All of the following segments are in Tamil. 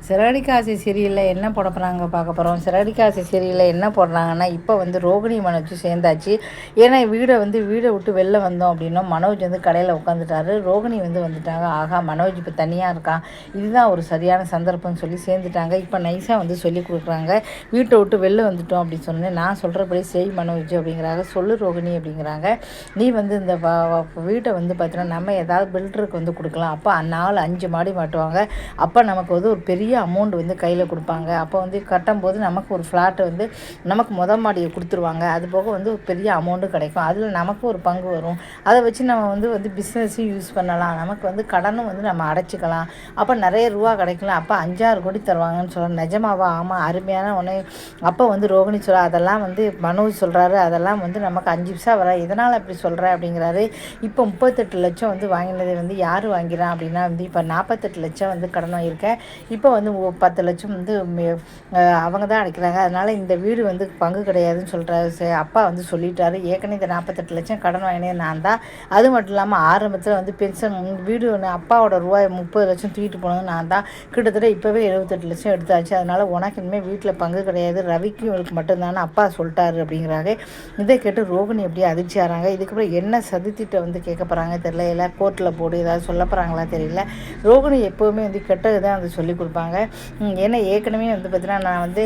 சிறகடிக்க சீரியலில் என்ன போட போகிறாங்க பார்க்க போகிறோம். சிறகடிக்க சீரியலில் என்ன போடுறாங்கன்னா, இப்போ வந்து ரோகிணி மனோஜ் சேர்ந்தாச்சு. ஏன்னா வீடை விட்டு வெளில வந்தோம் அப்படின்னா மனோஜ் வந்து கடையில் உட்காந்துட்டாரு. ரோகிணி வந்து வந்துட்டாங்க. ஆகா, மனோஜ் இப்போ தனியாக இருக்கான், இதுதான் ஒரு சரியான சந்தர்ப்பம்னு சொல்லி சேர்ந்துட்டாங்க. இப்போ நைஸாக வந்து சொல்லி கொடுக்குறாங்க, வீட்டை விட்டு வெளில வந்துட்டோம் அப்படின்னு சொன்னேன், நான் சொல்கிறபடி செய் மனோஜ் அப்படிங்கிறாங்க. சொல்லு ரோகிணி அப்படிங்கிறாங்க. நீ வந்து இந்த வீட்டை வந்து பார்த்தீங்கன்னா நம்ம ஏதாவது பில்டருக்கு வந்து கொடுக்கலாம். அப்போ 4-5 மாடி மாட்டுவாங்க. அப்போ நமக்கு வந்து ஒரு பெரிய அமௌண்ட் வந்து கையில் கொடுப்பாங்க. அப்போ வந்து கட்டும்போது நமக்கு ஒரு ஃப்ளாட்டு வந்து நமக்கு மாடியை கொடுத்துருவாங்க. அது போக வந்து ஒரு பெரிய அமௌண்ட்டும் கிடைக்கும். அதில் நமக்கு ஒரு பங்கு வரும். அதை வச்சு நம்ம வந்து பிஸ்னஸையும் யூஸ் பண்ணலாம். நமக்கு வந்து கடனும் வந்து நம்ம அடைச்சிக்கலாம். அப்போ நிறைய ரூபா கிடைக்கலாம். அப்போ 5-6 கோடி தருவாங்கன்னு சொல்கிறாங்க. நிஜமாவா? ஆமாம், அருமையான உடனே அப்போ வந்து ரோகிணி சொல்கிறா, அதெல்லாம் வந்து மனோஜ் சொல்கிறாரு, அதெல்லாம் வந்து நமக்கு 5 பைசா வர, இதனால் அப்படி சொல்கிற அப்படிங்கிறாரு. இப்போ 38 லட்சம் வந்து வாங்கினதை வந்து யார் வாங்கிறான் அப்படின்னா வந்து இப்போ 48 லட்சம் வந்து கடன் வாங்கியிருக்கேன். இப்போ வந்து 10 லட்சம் வந்து அவங்க தான் அடைக்கிறாங்க. அதனால் இந்த வீடு வந்து பங்கு கிடையாதுன்னு சொல்கிறாரு. அப்பா வந்து சொல்லிட்டாரு, ஏற்கனவே இந்த 48 லட்சம் கடன் வாங்கினே நான் தான். அது மட்டும் இல்லாமல் ஆரம்பத்தில் வந்து பென்ஷன் வீடு ஒன்று அப்பாவோட ரூபாய் 30 லட்சம் தூக்கிட்டு போனது நான் தான். கிட்டத்தட்ட இப்போவே 78 லட்சம் எடுத்தாச்சு. அதனால் உனக்கு இனிமேல் வீட்டில் பங்கு கிடையாது, ரவிக்கும் இவருக்கு மட்டும்தானே அப்பா சொல்லிட்டாரு அப்படிங்கிறாங்க. இதை கேட்டு ரோகிணி எப்படி அதிர்ச்சி ஆகிறாங்க. இதுக்கப்புறம் என்ன சதித்திட்ட வந்து கேட்க போகிறாங்க தெரியல, இல்லை கோர்ட்டில் போடு ஏதாவது சொல்ல போகிறாங்களா தெரியல. ரோகிணி எப்போவுமே வந்து கெட்டது தான் வந்து சொல்லி கொடுப்பாங்க. ஏன்னா ஏற்கனவே வந்து பார்த்தீங்கன்னா நான் வந்து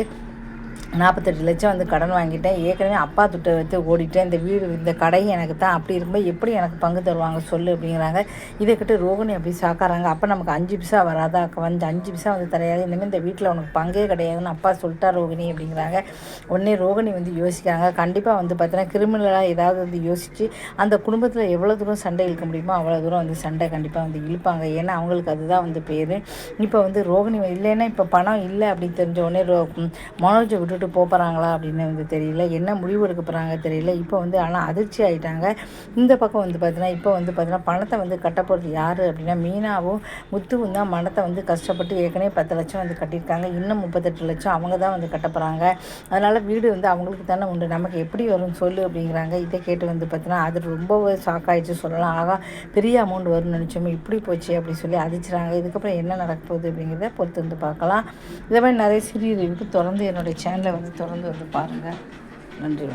48 லட்சம் வந்து கடன் வாங்கிட்டேன், ஏற்கனவே அப்பா துட்டை வைத்து ஓடிட்டேன், இந்த வீடு இந்த கடையும் எனக்கு தான், அப்படி இருக்கும்போது எப்படி எனக்கு பங்கு தருவாங்க சொல்லு அப்படிங்கிறாங்க. இதை கிட்ட ரோகிணி அப்படி சாக்காராங்க. அப்போ நமக்கு 5 பைசா வராதா, வந்து 5 பைசா வந்து தரையாது, இனிமேல் இந்த வீட்டில் உனக்கு பங்கே கிடையாதுன்னு அப்பா சொல்லிட்டா ரோகிணி அப்படிங்கிறாங்க. உடனே ரோகிணி வந்து யோசிக்கிறாங்க. கண்டிப்பாக வந்து பார்த்தீங்கன்னா கிரிமினலாக ஏதாவது வந்து யோசித்து அந்த குடும்பத்தில் எவ்வளோ தூரம் சண்டை இழுக்க முடியுமோ அவ்வளோ தூரம் வந்து சண்டை கண்டிப்பாக வந்து இழுப்பாங்க. ஏன்னா அவங்களுக்கு அதுதான் வந்து பேர். இப்போ வந்து ரோகிணி இல்லைன்னா இப்போ பணம் இல்லை அப்படின்னு தெரிஞ்ச உடனே மனோஜை விட்டுட்டு போகிறாங்களா அப்படின்னு வந்து தெரியல, என்ன முடிவு எடுக்க போகிறாங்க தெரியல. இப்போ வந்து ஆனால் அதிர்ச்சி ஆகிட்டாங்க. இந்த பக்கம் வந்து பார்த்தீங்கன்னா இப்போ வந்து பார்த்தீங்கன்னா பணத்தை வந்து கட்ட போகிறது யார் அப்படின்னா மீனாவும் முத்துவும் தான் பணத்தை வந்து கஷ்டப்பட்டு ஏற்கனவே 10 லட்சம் வந்து கட்டியிருக்காங்க. இன்னும் 38 லட்சம் அவங்க தான் வந்து கட்ட போகிறாங்க. அதனால் வீடு வந்து அவங்களுக்கு தானே உண்டு, நமக்கு எப்படி வரும்னு சொல்லு அப்படிங்கிறாங்க. இதை கேட்டு வந்து பார்த்தீங்கன்னா அது ரொம்பவே ஷாக் ஆகிடுச்சு சொல்லலாம். ஆகா, பெரிய அமௌண்ட் வரும்னு நினச்சோமே, இப்படி போச்சு அப்படி சொல்லி அதிர்ச்சிறாங்க. இதுக்கப்புறம் என்ன நடக்க போகுது அப்படிங்கிறத பொறுத்து வந்து பார்க்கலாம். இதே மாதிரி நிறைய சீரியல் இருக்குது. தொடர்ந்து என்னுடைய சேனலை வந்து தொடர்ந்து வந்து பாருங்கள். நன்றி.